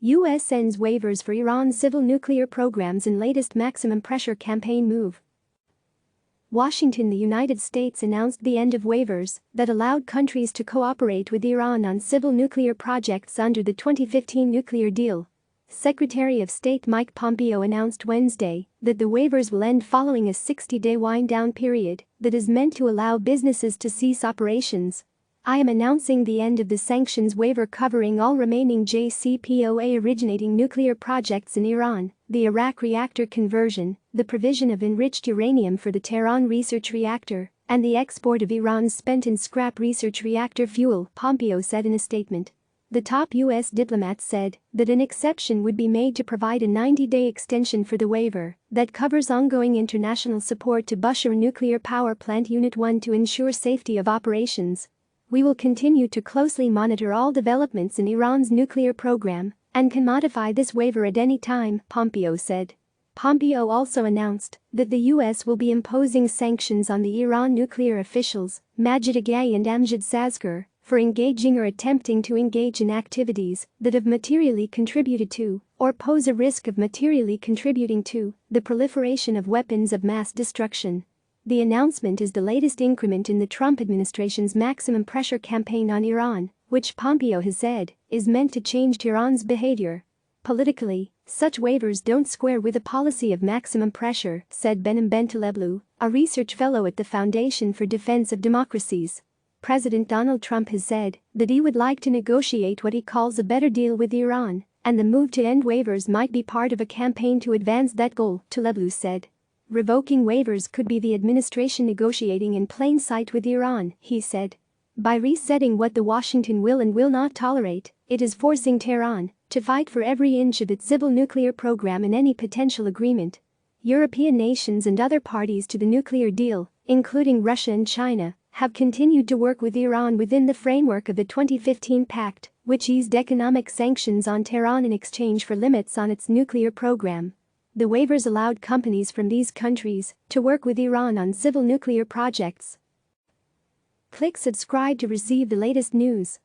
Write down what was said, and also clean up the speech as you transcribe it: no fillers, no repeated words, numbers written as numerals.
U.S. sends waivers for Iran's civil nuclear programs in latest maximum pressure campaign move. Washington. The United States announced the end of waivers that allowed countries to cooperate with Iran on civil nuclear projects under the 2015 nuclear deal. Secretary of State Mike Pompeo announced Wednesday that the waivers will end following a 60-day wind-down period that is meant to allow businesses to cease operations. "I am announcing the end of the sanctions waiver covering all remaining JCPOA-originating nuclear projects in Iran, the Arak reactor conversion, the provision of enriched uranium for the Tehran Research Reactor, and the export of Iran's spent and scrap research reactor fuel," Pompeo said in a statement. The top U.S. diplomat said that an exception would be made to provide a 90-day extension for the waiver that covers ongoing international support to Bushehr Nuclear Power Plant Unit 1 to ensure safety of operations. "We will continue to closely monitor all developments in Iran's nuclear program and can modify this waiver at any time," Pompeo said. Pompeo also announced that the U.S. will be imposing sanctions on the Iran nuclear officials, Majid Agay and Amjad Sazgar, for engaging or attempting to engage in activities that have materially contributed to, or pose a risk of materially contributing to, the proliferation of weapons of mass destruction. The announcement is the latest increment in the Trump administration's maximum pressure campaign on Iran, which Pompeo has said is meant to change Tehran's behavior. "Politically, such waivers don't square with a policy of maximum pressure," said Behnam Bentaleblu, a research fellow at the Foundation for Defense of Democracies. President Donald Trump has said that he would like to negotiate what he calls a better deal with Iran, and the move to end waivers might be part of a campaign to advance that goal, Taleblu said. "Revoking waivers could be the administration negotiating in plain sight with Iran," he said. "By resetting what the Washington will and will not tolerate, it is forcing Tehran to fight for every inch of its civil nuclear program in any potential agreement." European nations and other parties to the nuclear deal, including Russia and China, have continued to work with Iran within the framework of the 2015 pact, which eased economic sanctions on Tehran in exchange for limits on its nuclear program. The waivers allowed companies from these countries to work with Iran on civil nuclear projects. Click subscribe to receive the latest news.